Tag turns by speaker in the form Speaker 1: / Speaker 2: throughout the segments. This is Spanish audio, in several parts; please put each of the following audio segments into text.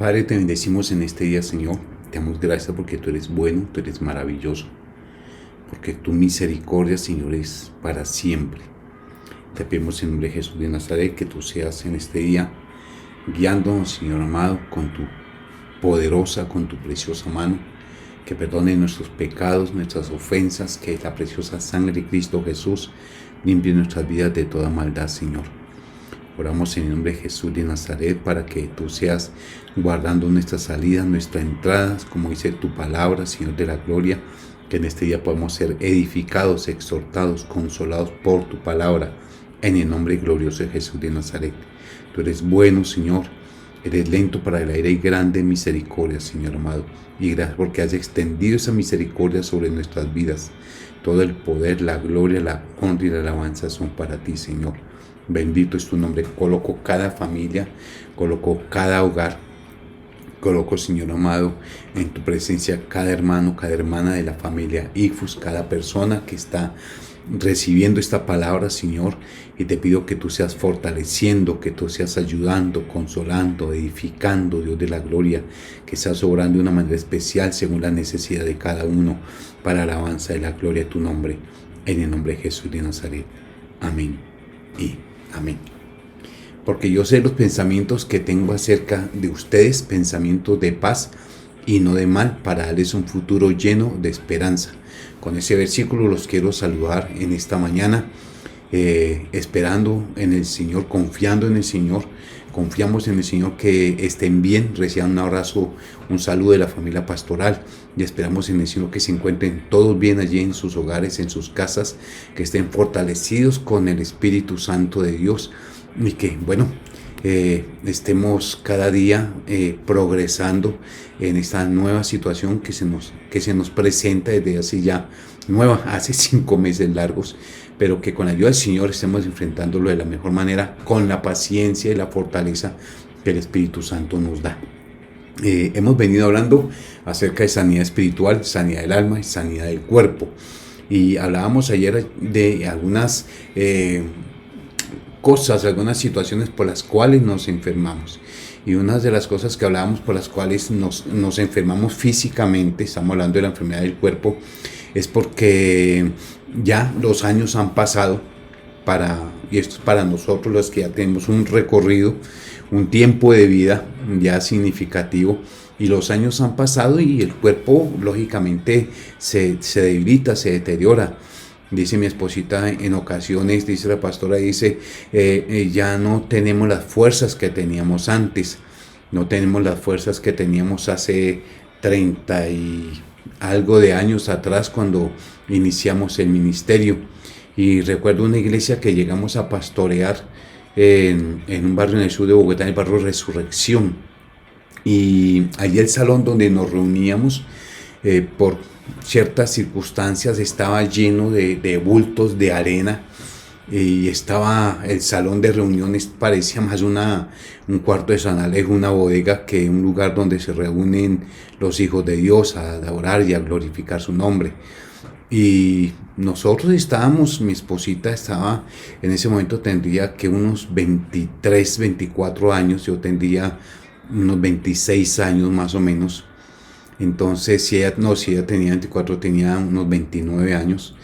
Speaker 1: Padre, te bendecimos en este día, Señor. Te damos gracias porque tú eres bueno, tú eres maravilloso, porque tu misericordia, Señor, es para siempre. Te pedimos en nombre de Jesús de Nazaret que tú seas en este día guiándonos, Señor amado, con tu poderosa, con tu preciosa mano, que perdone nuestros pecados, nuestras ofensas, que la preciosa sangre de Cristo Jesús limpie nuestras vidas de toda maldad, Señor. Oramos en el nombre de Jesús de Nazaret para que tú seas guardando nuestras salidas, nuestras entradas, como dice tu palabra, Señor de la gloria, que en este día podamos ser edificados, exhortados, consolados por tu palabra, en el nombre glorioso de Jesús de Nazaret. Tú eres bueno, Señor, eres lento para la ira y grande misericordia, Señor amado, y gracias porque has extendido esa misericordia sobre nuestras vidas. Todo el poder, la gloria, la honra y la alabanza son para ti, Señor. Bendito es tu nombre. Coloco cada familia, coloco cada hogar, coloco, Señor amado, en tu presencia cada hermano, cada hermana de la familia IFUS, cada persona que está recibiendo esta palabra, Señor, y te pido que tú seas fortaleciendo, que tú seas ayudando, consolando, edificando, Dios de la gloria, que seas obrando de una manera especial según la necesidad de cada uno para la alabanza de la gloria de tu nombre, en el nombre de Jesús de Nazaret. Amén y amén. Porque yo sé los pensamientos que tengo acerca de ustedes, pensamientos de paz y no de mal, para darles un futuro lleno de esperanza. Con ese versículo los quiero saludar en esta mañana, esperando en el Señor, confiando en el Señor. Confiamos en el Señor que estén bien. Reciban un abrazo, un saludo de la familia pastoral, y esperamos en el Señor que se encuentren todos bien allí en sus hogares, en sus casas, que estén fortalecidos con el Espíritu Santo de Dios, y que, bueno, estemos cada día progresando en esta nueva situación que se nos presenta desde hace 5 meses largos, pero que con la ayuda del Señor estemos enfrentándolo de la mejor manera, con la paciencia y la fortaleza que el Espíritu Santo nos da. Hemos venido hablando acerca de sanidad espiritual, sanidad del alma y sanidad del cuerpo, y hablábamos ayer de algunas algunas situaciones por las cuales nos enfermamos. Y una de las cosas que hablábamos por las cuales nos enfermamos físicamente, estamos hablando de la enfermedad del cuerpo, es porque ya los años han pasado y esto es para nosotros los que ya tenemos un recorrido, un tiempo de vida ya significativo, y los años han pasado y el cuerpo lógicamente se debilita, se deteriora. Dice mi esposita en ocasiones, dice la pastora, ya no tenemos las fuerzas que teníamos antes, no tenemos las fuerzas que teníamos hace 30 y algo de años atrás cuando iniciamos el ministerio. Y recuerdo una iglesia que llegamos a pastorear en un barrio en el sur de Bogotá, en el barrio Resurrección. Y allí el salón donde nos reuníamos, por ciertas circunstancias, estaba lleno de bultos de arena, y estaba el salón de reuniones, parecía más un cuarto de San Alejo, una bodega, que un lugar donde se reúnen los hijos de Dios a adorar y a glorificar su nombre. Y nosotros estábamos, mi esposita estaba, en ese momento tendría que unos 23, 24 años, yo tendría unos 26 años más o menos. Entonces, si ella tenía 24, tenía unos 29 años.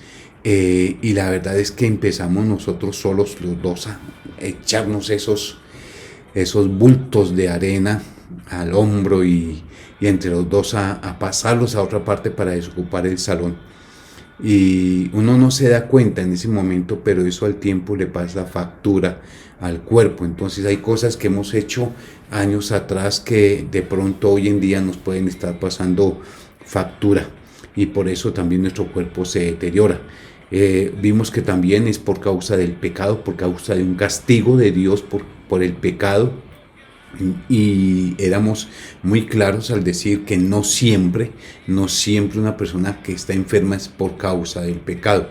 Speaker 1: Y la verdad es que empezamos nosotros solos, los dos, a echarnos esos bultos de arena al hombro, y entre los dos a pasarlos a otra parte para desocupar el salón. Y uno no se da cuenta en ese momento, pero eso al tiempo le pasa factura al cuerpo. Entonces hay cosas que hemos hecho años atrás que de pronto hoy en día nos pueden estar pasando factura, y por eso también nuestro cuerpo se deteriora. Vimos que también es por causa del pecado, por causa de un castigo de Dios por el pecado. Y éramos muy claros al decir que no siempre una persona que está enferma es por causa del pecado.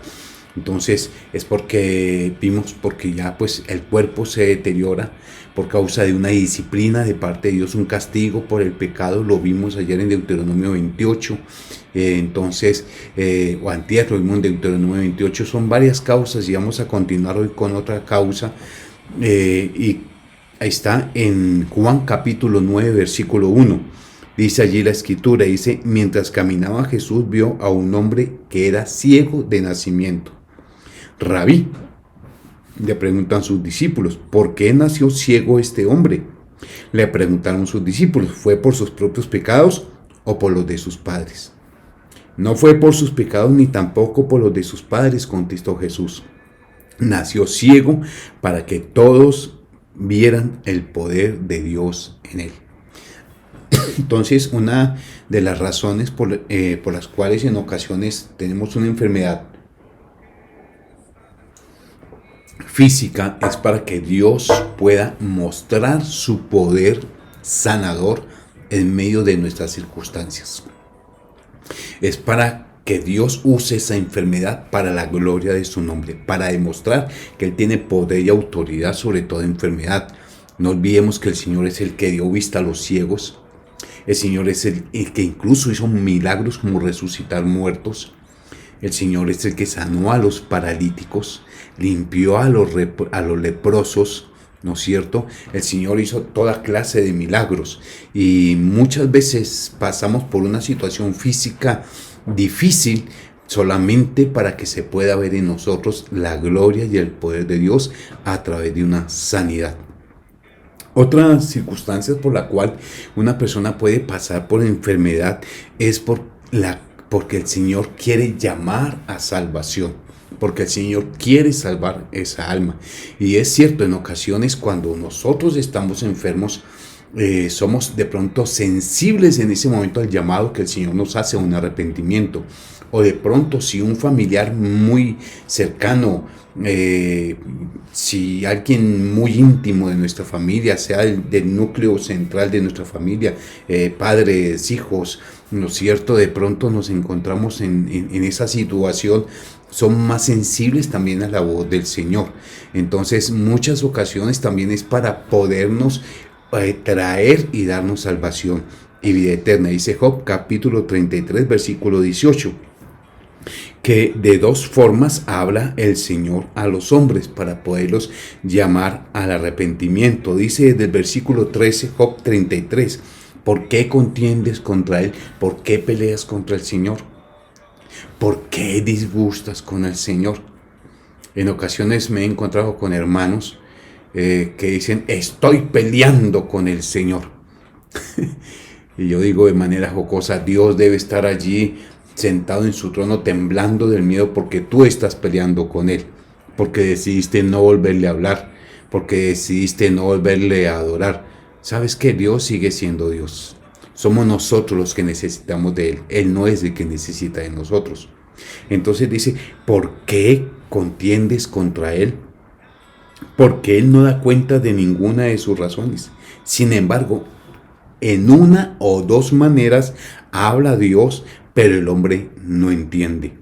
Speaker 1: Entonces es porque ya pues el cuerpo se deteriora por causa de una disciplina de parte de Dios, un castigo por el pecado. Lo vimos ayer en Deuteronomio 28, o antier lo vimos en Deuteronomio 28. Son varias causas y vamos a continuar hoy con otra causa, y Ahí está en Juan capítulo 9, versículo 1. Dice allí la escritura, dice, mientras caminaba Jesús vio a un hombre que era ciego de nacimiento. Rabí, le preguntan sus discípulos, ¿por qué nació ciego este hombre? Le preguntaron sus discípulos, ¿fue por sus propios pecados o por los de sus padres? No fue por sus pecados ni tampoco por los de sus padres, contestó Jesús. Nació ciego para que todos vieran el poder de Dios en él. Entonces, una de las razones por las cuales en ocasiones tenemos una enfermedad física es para que Dios pueda mostrar su poder sanador en medio de nuestras circunstancias. Es para que Dios use esa enfermedad para la gloria de su nombre, para demostrar que Él tiene poder y autoridad sobre toda enfermedad. No olvidemos que el Señor es el que dio vista a los ciegos. El Señor es el que incluso hizo milagros como resucitar muertos. El Señor es el que sanó a los paralíticos, limpió a los leprosos, ¿no es cierto? El Señor hizo toda clase de milagros y muchas veces pasamos por una situación física difícil solamente para que se pueda ver en nosotros la gloria y el poder de Dios a través de una sanidad. Otra circunstancia por la cual una persona puede pasar por enfermedad es porque el Señor quiere llamar a salvación, porque el Señor quiere salvar esa alma. Y es cierto, en ocasiones cuando nosotros estamos enfermos, somos de pronto sensibles en ese momento al llamado que el Señor nos hace a un arrepentimiento. O de pronto si un familiar muy cercano, si alguien muy íntimo de nuestra familia, sea del núcleo central de nuestra familia, padres, hijos, ¿no es cierto? De pronto nos encontramos en esa situación, son más sensibles también a la voz del Señor. Entonces, muchas ocasiones también es para podernos traer y darnos salvación y vida eterna. Dice Job capítulo 33, versículo 18. Que de dos formas habla el Señor a los hombres para poderlos llamar al arrepentimiento. Dice desde el versículo 13, Job 33, ¿por qué contiendes contra él? ¿Por qué peleas contra el Señor? ¿Por qué disgustas con el Señor? En ocasiones me he encontrado con hermanos que dicen, estoy peleando con el Señor. Y yo digo de manera jocosa, Dios debe estar allí sentado en su trono temblando del miedo porque tú estás peleando con Él, porque decidiste no volverle a hablar, porque decidiste no volverle a adorar. ¿Sabes qué? Dios sigue siendo Dios. Somos nosotros los que necesitamos de Él. Él no es el que necesita de nosotros. Entonces dice, ¿por qué contiendes contra Él? Porque Él no da cuenta de ninguna de sus razones. Sin embargo, en una o dos maneras habla Dios, pero el hombre no entiende.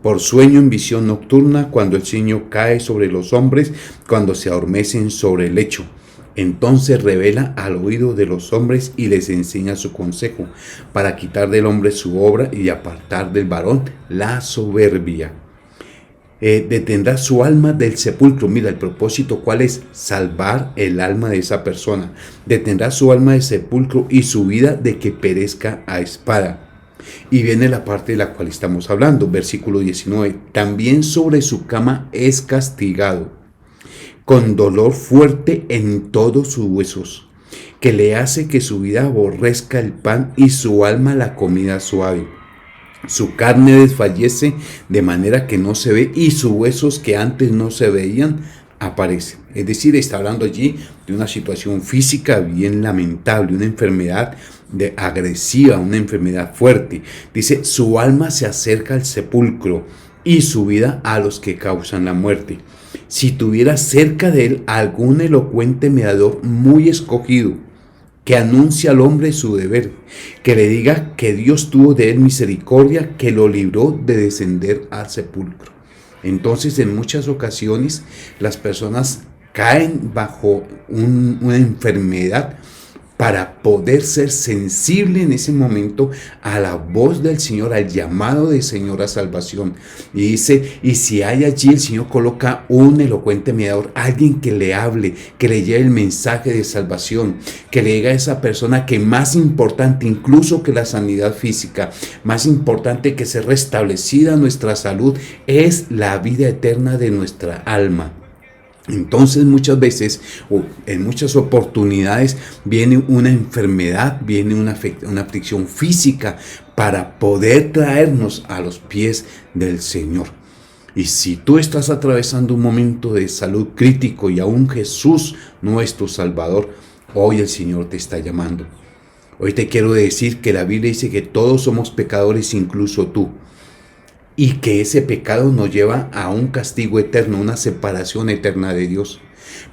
Speaker 1: Por sueño en visión nocturna, cuando el sueño cae sobre los hombres, cuando se adormecen sobre el lecho. Entonces revela al oído de los hombres y les enseña su consejo, para quitar del hombre su obra y apartar del varón la soberbia. Detendrá su alma del sepulcro. Mira, el propósito, ¿cuál es? Salvar el alma de esa persona. Detendrá su alma del sepulcro y su vida de que perezca a espada. Y viene la parte de la cual estamos hablando, versículo 19. También sobre su cama es castigado, con dolor fuerte en todos sus huesos, que le hace que su vida aborrezca el pan y su alma la comida suave. Su carne desfallece de manera que no se ve y sus huesos que antes no se veían aparecen. Es decir, está hablando allí de una situación física bien lamentable, una enfermedad agresiva, una enfermedad fuerte. Dice, su alma se acerca al sepulcro y su vida a los que causan la muerte. Si tuviera cerca de él algún elocuente mediador muy escogido, que anuncie al hombre su deber, que le diga que Dios tuvo de él misericordia, que lo libró de descender al sepulcro. Entonces, en muchas ocasiones, las personas caen bajo una enfermedad para poder ser sensible en ese momento a la voz del Señor, al llamado del Señor a salvación. Y dice, y si hay allí, el Señor coloca un elocuente mediador, alguien que le hable, que le lleve el mensaje de salvación, que le diga a esa persona que más importante incluso que la sanidad física, más importante que ser restablecida nuestra salud, es la vida eterna de nuestra alma. Entonces muchas veces o en muchas oportunidades viene una enfermedad, viene una aflicción física para poder traernos a los pies del Señor. Y si tú estás atravesando un momento de salud crítico y aún Jesús, nuestro Salvador, hoy el Señor te está llamando. Hoy te quiero decir que la Biblia dice que todos somos pecadores, incluso tú. Y que ese pecado nos lleva a un castigo eterno, una separación eterna de Dios.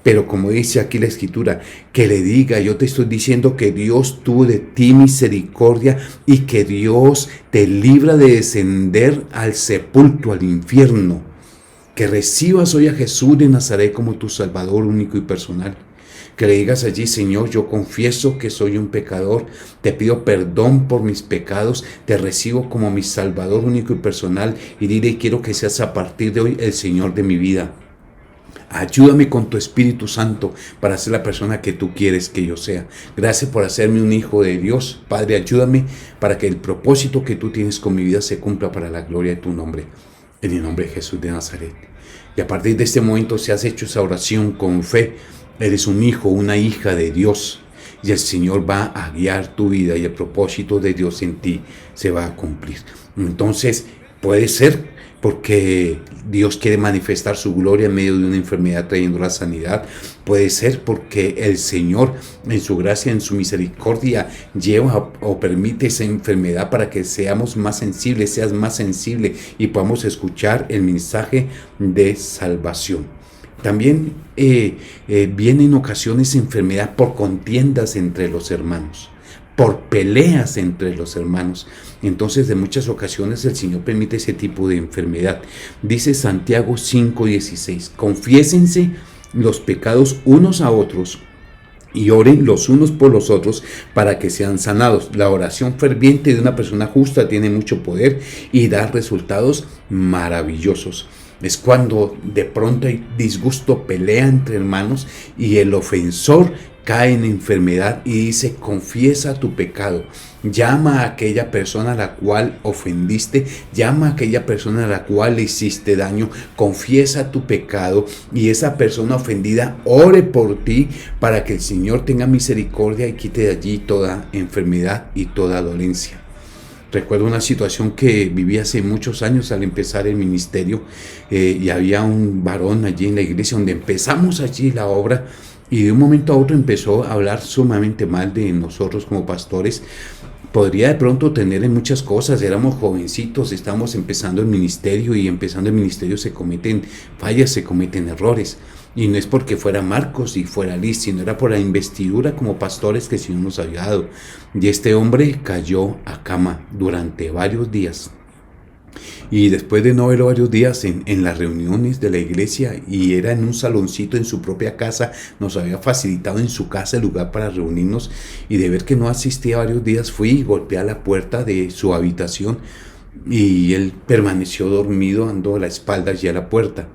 Speaker 1: Pero como dice aquí la Escritura, que le diga, yo te estoy diciendo que Dios tuvo de ti misericordia y que Dios te libra de descender al sepulcro, al infierno. Que recibas hoy a Jesús de Nazaret como tu Salvador único y personal. Que le digas allí, Señor, yo confieso que soy un pecador, te pido perdón por mis pecados, te recibo como mi Salvador único y personal y dile, quiero que seas a partir de hoy el Señor de mi vida. Ayúdame con tu Espíritu Santo para ser la persona que tú quieres que yo sea. Gracias por hacerme un hijo de Dios. Padre, ayúdame para que el propósito que tú tienes con mi vida se cumpla para la gloria de tu nombre. En el nombre de Jesús de Nazaret. Y a partir de este momento, si has hecho esa oración con fe, eres un hijo, una hija de Dios. Y el Señor va a guiar tu vida y el propósito de Dios en ti se va a cumplir. Entonces, puede ser porque Dios quiere manifestar su gloria en medio de una enfermedad trayendo la sanidad. Puede ser porque el Señor en su gracia, en su misericordia lleva o permite esa enfermedad para que seamos más sensibles, seas más sensible y podamos escuchar el mensaje de salvación. También viene en ocasiones enfermedad por contiendas entre los hermanos, por peleas entre los hermanos. Entonces, de muchas ocasiones el Señor permite ese tipo de enfermedad. Dice Santiago 5:16, confiésense los pecados unos a otros y oren los unos por los otros para que sean sanados. La oración ferviente de una persona justa tiene mucho poder y da resultados maravillosos. Es cuando de pronto hay disgusto, pelea entre hermanos y el ofensor cae en enfermedad y dice, confiesa tu pecado, llama a aquella persona a la cual ofendiste, llama a aquella persona a la cual le hiciste daño, confiesa tu pecado y esa persona ofendida ore por ti para que el Señor tenga misericordia y quite de allí toda enfermedad y toda dolencia. Recuerdo una situación que viví hace muchos años al empezar el ministerio y había un varón allí en la iglesia donde empezamos allí la obra y de un momento a otro empezó a hablar sumamente mal de nosotros como pastores. Podría de pronto tener en muchas cosas, éramos jovencitos, estamos empezando el ministerio y empezando el ministerio se cometen fallas, se cometen errores. Y no es porque fuera Marcos y fuera Liz, sino era por la investidura como pastores que el Señor nos había dado. Y este hombre cayó a cama durante varios días. Y después de no verlo varios días en las reuniones de la iglesia, y era en un saloncito en su propia casa, nos había facilitado en su casa el lugar para reunirnos, y de ver que no asistía varios días, fui y golpeé a la puerta de su habitación, y él permaneció dormido, andó a la espalda y a la puerta.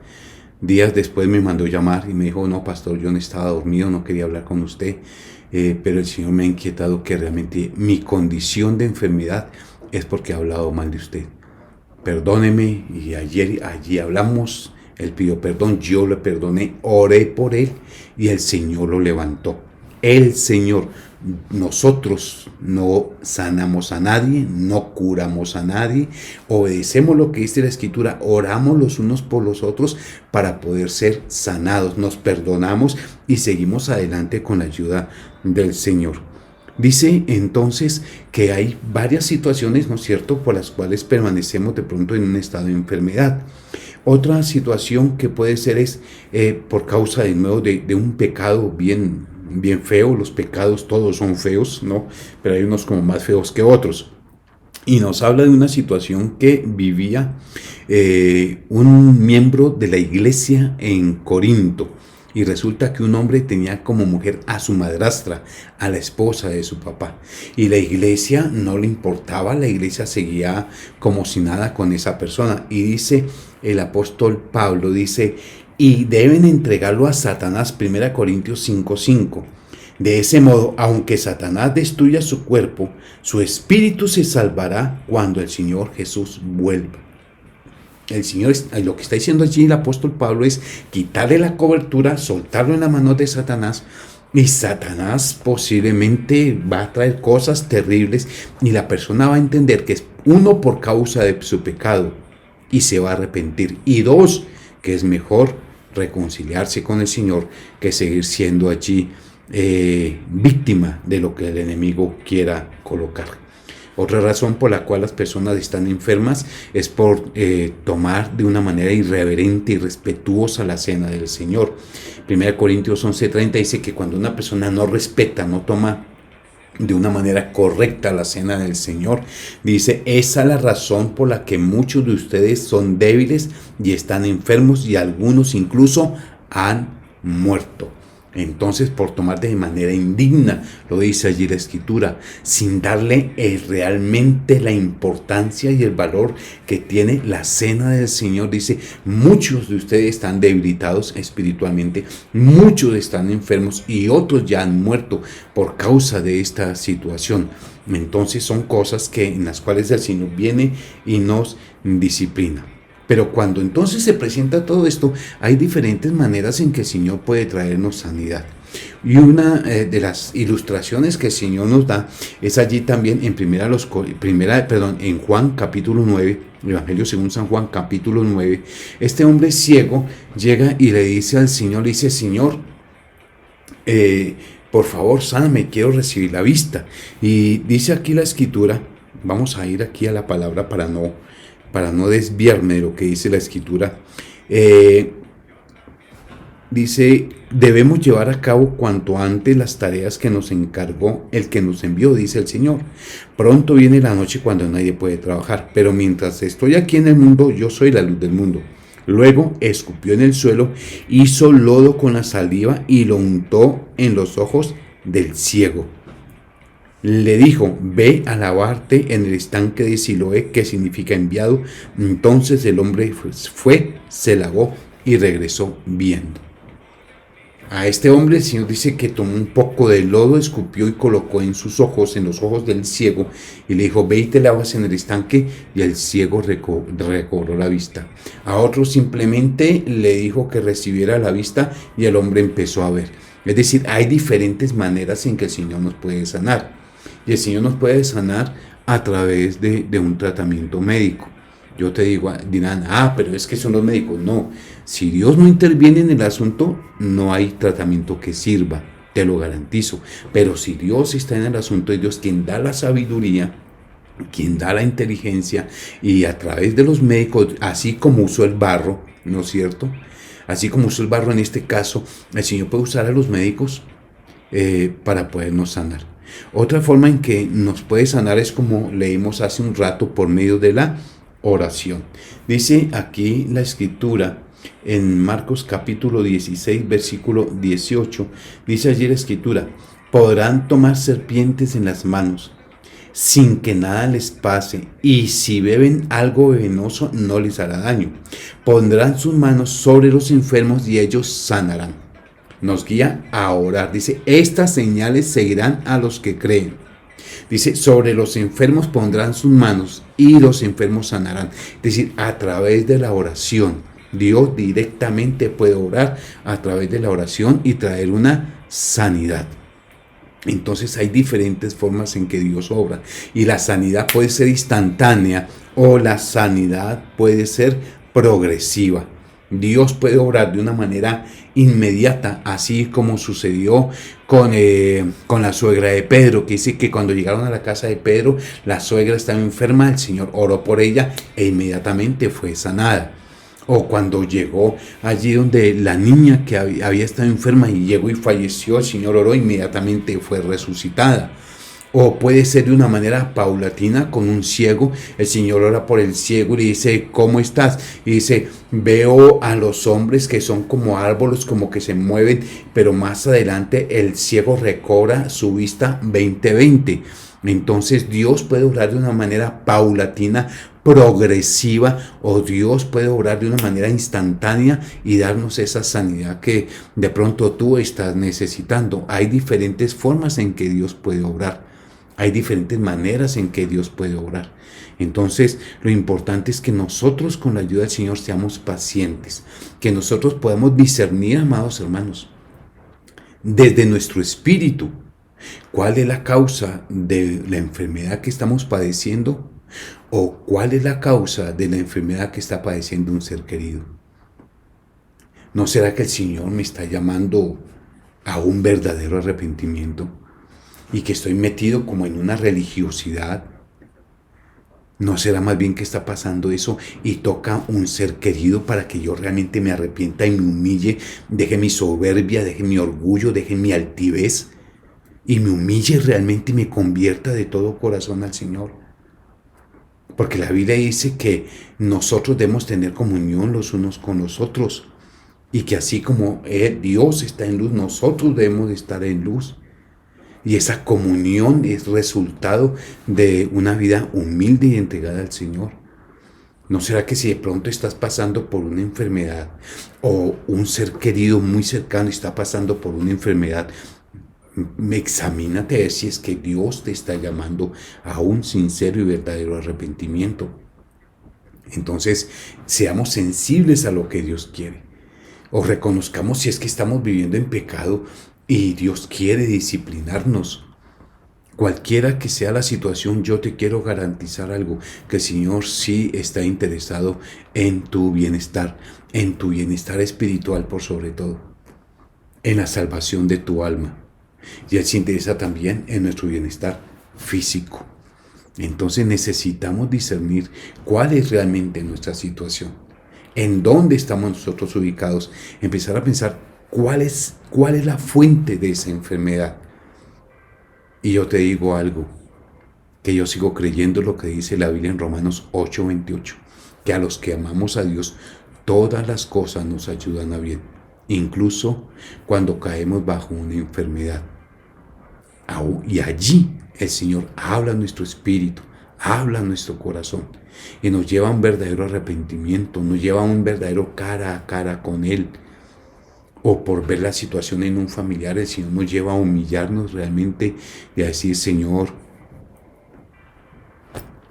Speaker 1: Días después me mandó llamar y me dijo, no pastor, yo no estaba dormido, no quería hablar con usted, pero el Señor me ha inquietado que realmente mi condición de enfermedad es porque he hablado mal de usted. Perdóneme, y allí hablamos, él pidió perdón, yo le perdoné, oré por él y el Señor lo levantó. El Señor, nosotros no sanamos a nadie, no curamos a nadie, obedecemos lo que dice la Escritura, oramos los unos por los otros para poder ser sanados, nos perdonamos y seguimos adelante con la ayuda del Señor. Dice entonces que hay varias situaciones, ¿no es cierto?, por las cuales permanecemos de pronto en un estado de enfermedad. Otra situación que puede ser es por causa de nuevo de un pecado bien feo. Los pecados todos son feos, ¿no? Pero hay unos como más feos que otros. Y nos habla de una situación que vivía un miembro de la iglesia en Corinto. Y resulta que un hombre tenía como mujer a su madrastra, a la esposa de su papá. Y la iglesia no le importaba, la iglesia seguía como si nada con esa persona. Y dice el apóstol Pablo, dice, y deben entregarlo a Satanás, 1 Corintios 5:5. De ese modo, aunque Satanás destruya su cuerpo, su espíritu se salvará cuando el Señor Jesús vuelva. El Señor, lo que está diciendo allí el apóstol Pablo es quitarle la cobertura, soltarlo en la mano de Satanás, y Satanás posiblemente va a traer cosas terribles y la persona va a entender que es uno, por causa de su pecado y se va a arrepentir, y dos, que es mejor reconciliarse con el Señor que seguir siendo allí víctima de lo que el enemigo quiera colocar. Otra razón por la cual las personas están enfermas es por tomar de una manera irreverente y respetuosa la cena del Señor. 1 Corintios 11:30 dice que cuando una persona no respeta, no toma de una manera correcta la cena del Señor, dice, esa es la razón por la que muchos de ustedes son débiles y están enfermos y algunos incluso han muerto. Entonces, por tomar de manera indigna, lo dice allí la Escritura, sin darle realmente la importancia y el valor que tiene la cena del Señor, dice, muchos de ustedes están debilitados espiritualmente, muchos están enfermos y otros ya han muerto por causa de esta situación. Entonces son cosas en las cuales el Señor viene y nos disciplina. Pero cuando entonces se presenta todo esto, hay diferentes maneras en que el Señor puede traernos sanidad. Y una de las ilustraciones que el Señor nos da es allí también en Juan capítulo 9, Evangelio según San Juan capítulo 9. Este hombre ciego llega y le dice al Señor, Señor, por favor, sáname, quiero recibir la vista. Y dice aquí la Escritura, vamos a ir aquí a la palabra para no desviarme de lo que dice la Escritura. Dice, debemos llevar a cabo cuanto antes las tareas que nos encargó el que nos envió, dice el Señor. Pronto viene la noche cuando nadie puede trabajar, pero mientras estoy aquí en el mundo, yo soy la luz del mundo. Luego escupió en el suelo, hizo lodo con la saliva y lo untó en los ojos del ciego. Le dijo, ve a lavarte en el estanque de Siloé, que significa enviado. Entonces el hombre fue, se lavó y regresó viendo. A este hombre el Señor dice que tomó un poco de lodo, escupió y colocó en sus ojos, en los ojos del ciego, y le dijo, ve y te lavas en el estanque, y el ciego recobró la vista. A otro simplemente le dijo que recibiera la vista, y el hombre empezó a ver. Es decir, hay diferentes maneras en que el Señor nos puede sanar. Y el Señor nos puede sanar a través de un tratamiento médico. Yo te digo, dirán, pero es que son los médicos. No, si Dios no interviene en el asunto, no hay tratamiento que sirva, te lo garantizo. Pero si Dios está en el asunto, es Dios quien da la sabiduría, quien da la inteligencia, y a través de los médicos, así como usó el barro, ¿no es cierto? Así como usó el barro en este caso, el Señor puede usar a los médicos para podernos sanar. Otra forma en que nos puede sanar es como leímos hace un rato, por medio de la oración. Dice aquí la Escritura en Marcos capítulo 16 versículo 18, dice allí la Escritura, podrán tomar serpientes en las manos sin que nada les pase, y si beben algo venenoso no les hará daño. Pondrán sus manos sobre los enfermos y ellos sanarán. Nos guía a orar. Dice, estas señales seguirán a los que creen. Dice, sobre los enfermos pondrán sus manos y los enfermos sanarán. Es decir, a través de la oración. Dios directamente puede orar a través de la oración y traer una sanidad. Entonces hay diferentes formas en que Dios obra. Y la sanidad puede ser instantánea o la sanidad puede ser progresiva. Dios puede obrar de una manera inmediata, así como sucedió con la suegra de Pedro, que dice que cuando llegaron a la casa de Pedro, la suegra estaba enferma, el Señor oró por ella e inmediatamente fue sanada. O cuando llegó allí donde la niña que había estado enferma y llegó y falleció, el Señor oró, inmediatamente fue resucitada. O puede ser de una manera paulatina con un ciego. El Señor ora por el ciego y le dice, ¿cómo estás? Y dice, veo a los hombres que son como árboles, como que se mueven, pero más adelante el ciego recobra su vista 20/20. Entonces Dios puede orar de una manera paulatina, progresiva, o Dios puede orar de una manera instantánea y darnos esa sanidad que de pronto tú estás necesitando. Hay diferentes formas en que Dios puede obrar. Hay diferentes maneras en que Dios puede obrar. Entonces, lo importante es que nosotros con la ayuda del Señor seamos pacientes, que nosotros podamos discernir, amados hermanos, desde nuestro espíritu, cuál es la causa de la enfermedad que estamos padeciendo o cuál es la causa de la enfermedad que está padeciendo un ser querido. ¿No será que el Señor me está llamando a un verdadero arrepentimiento y que estoy metido como en una religiosidad? ¿No será más bien que está pasando eso y toca un ser querido para que yo realmente me arrepienta y me humille, deje mi soberbia, deje mi orgullo, deje mi altivez y me humille realmente y me convierta de todo corazón al Señor? Porque la Biblia dice que nosotros debemos tener comunión los unos con los otros y que así como Dios está en luz, nosotros debemos estar en luz. Y esa comunión es resultado de una vida humilde y entregada al Señor. ¿No será que si de pronto estás pasando por una enfermedad o un ser querido muy cercano está pasando por una enfermedad, examínate a ver si es que Dios te está llamando a un sincero y verdadero arrepentimiento? Entonces, seamos sensibles a lo que Dios quiere. O reconozcamos si es que estamos viviendo en pecado y Dios quiere disciplinarnos. Cualquiera que sea la situación, yo te quiero garantizar algo, que el Señor sí está interesado en tu bienestar espiritual por sobre todo, en la salvación de tu alma. Y Él se interesa también en nuestro bienestar físico. Entonces necesitamos discernir cuál es realmente nuestra situación, en dónde estamos nosotros ubicados, empezar a pensar cuál es la fuente de esa enfermedad. Y yo te digo algo, que yo sigo creyendo lo que dice la Biblia en Romanos 8:28, que a los que amamos a Dios, todas las cosas nos ayudan a bien, incluso cuando caemos bajo una enfermedad. Y allí el Señor habla a nuestro espíritu, habla a nuestro corazón y nos lleva a un verdadero arrepentimiento, nos lleva a un verdadero cara a cara con Él. O por ver la situación en un familiar, el Señor nos lleva a humillarnos realmente y a decir, Señor,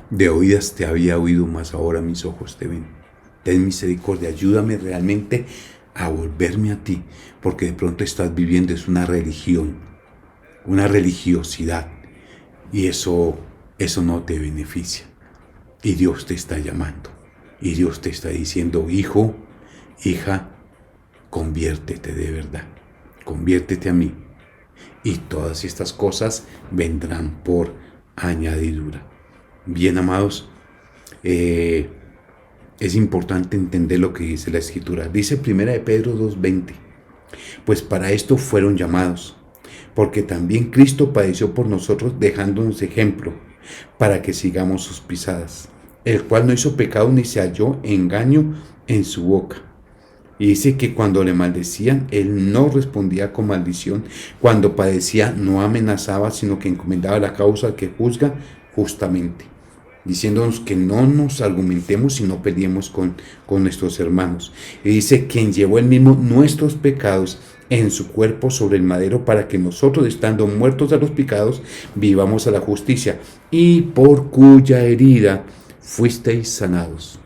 Speaker 1: de oídas te había oído, mas ahora mis ojos te ven. Ten misericordia, ayúdame realmente a volverme a ti, porque de pronto estás viviendo es una religión, una religiosidad, y eso no te beneficia. Y Dios te está llamando, y Dios te está diciendo, hijo, hija, conviértete de verdad, conviértete a mí, y todas estas cosas vendrán por añadidura. Bien, amados, es importante entender lo que dice la Escritura. Dice 1 de Pedro 2:20, pues para esto fueron llamados, porque también Cristo padeció por nosotros dejándonos ejemplo, para que sigamos sus pisadas, el cual no hizo pecado ni se halló engaño en su boca. Y dice que cuando le maldecían, él no respondía con maldición. Cuando padecía, no amenazaba, sino que encomendaba la causa al que juzga justamente, diciéndonos que no nos argumentemos y no peleemos con nuestros hermanos. Y dice, quien llevó él mismo nuestros pecados en su cuerpo sobre el madero, para que nosotros, estando muertos a los pecados, vivamos a la justicia, y por cuya herida fuisteis sanados.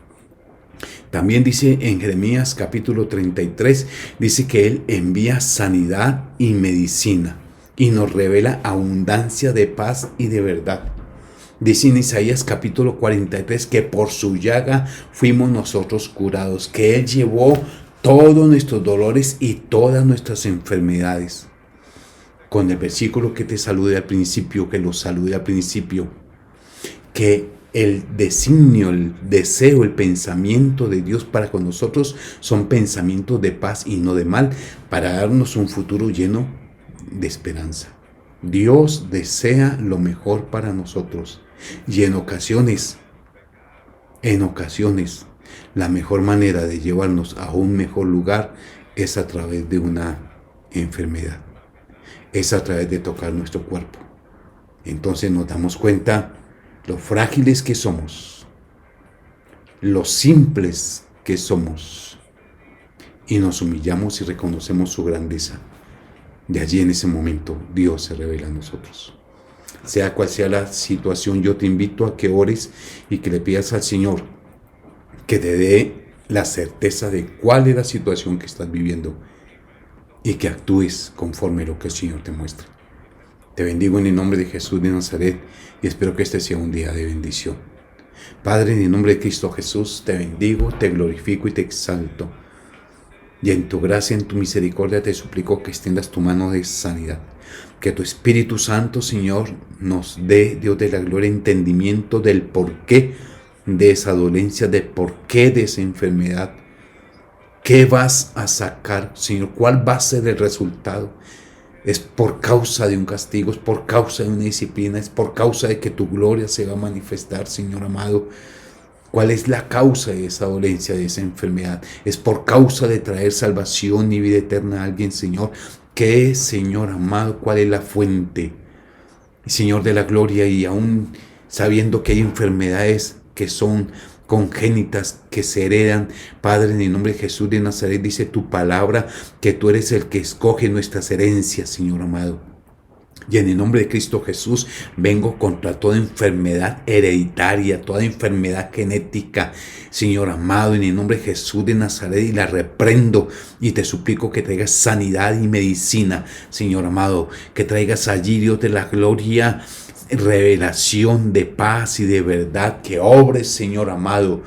Speaker 1: También dice en Jeremías capítulo 33, dice que Él envía sanidad y medicina y nos revela abundancia de paz y de verdad. Dice en Isaías capítulo 43 que por su llaga fuimos nosotros curados, que Él llevó todos nuestros dolores y todas nuestras enfermedades. Con el versículo que te saludé al principio, que lo saludé al principio, que el designio, el deseo, el pensamiento de Dios para con nosotros son pensamientos de paz y no de mal, para darnos un futuro lleno de esperanza. Dios desea lo mejor para nosotros. Y en ocasiones, la mejor manera de llevarnos a un mejor lugar es a través de una enfermedad. Es a través de tocar nuestro cuerpo. Entonces nos damos cuenta lo frágiles que somos, lo simples que somos, y nos humillamos y reconocemos su grandeza. De allí en ese momento Dios se revela a nosotros. Sea cual sea la situación, yo te invito a que ores y que le pidas al Señor que te dé la certeza de cuál es la situación que estás viviendo y que actúes conforme a lo que el Señor te muestra. Te bendigo en el nombre de Jesús de Nazaret y espero que este sea un día de bendición. Padre, en el nombre de Cristo Jesús, te bendigo, te glorifico y te exalto. Y en tu gracia, en tu misericordia, te suplico que extiendas tu mano de sanidad. Que tu Espíritu Santo, Señor, nos dé, Dios de la gloria, entendimiento del porqué de esa dolencia, del porqué de esa enfermedad. ¿Qué vas a sacar, Señor? ¿Cuál va a ser el resultado? Es por causa de un castigo, es por causa de una disciplina, es por causa de que tu gloria se va a manifestar, Señor amado. ¿Cuál es la causa de esa dolencia, de esa enfermedad? Es por causa de traer salvación y vida eterna a alguien, Señor. ¿Qué es, Señor amado? ¿Cuál es la fuente? Señor de la gloria, y aún sabiendo que hay enfermedades que son congénitas, que se heredan, Padre, en el nombre de Jesús de Nazaret, dice tu palabra que tú eres el que escoge nuestras herencias, Señor amado. Y en el nombre de Cristo Jesús vengo contra toda enfermedad hereditaria, toda enfermedad genética, Señor amado, en el nombre de Jesús de Nazaret, y la reprendo y te suplico que traigas sanidad y medicina, Señor amado, que traigas allí, Dios de la gloria, revelación de paz y de verdad, que obres, Señor amado.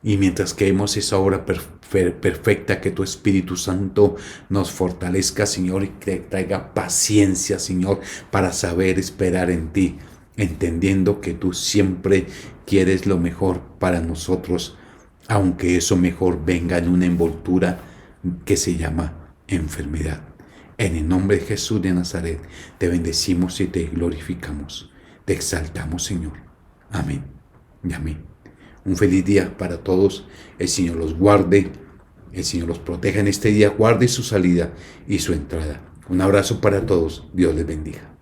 Speaker 1: Y mientras que vemos esa obra perfecta, que tu Espíritu Santo nos fortalezca, Señor, y que traiga paciencia, Señor, para saber esperar en ti, entendiendo que tú siempre quieres lo mejor para nosotros, aunque eso mejor venga en una envoltura que se llama enfermedad. En el nombre de Jesús de Nazaret, te bendecimos y te glorificamos. Te exaltamos, Señor. Amén y amén. Un feliz día para todos. El Señor los guarde. El Señor los proteja en este día. Guarde su salida y su entrada. Un abrazo para todos. Dios les bendiga.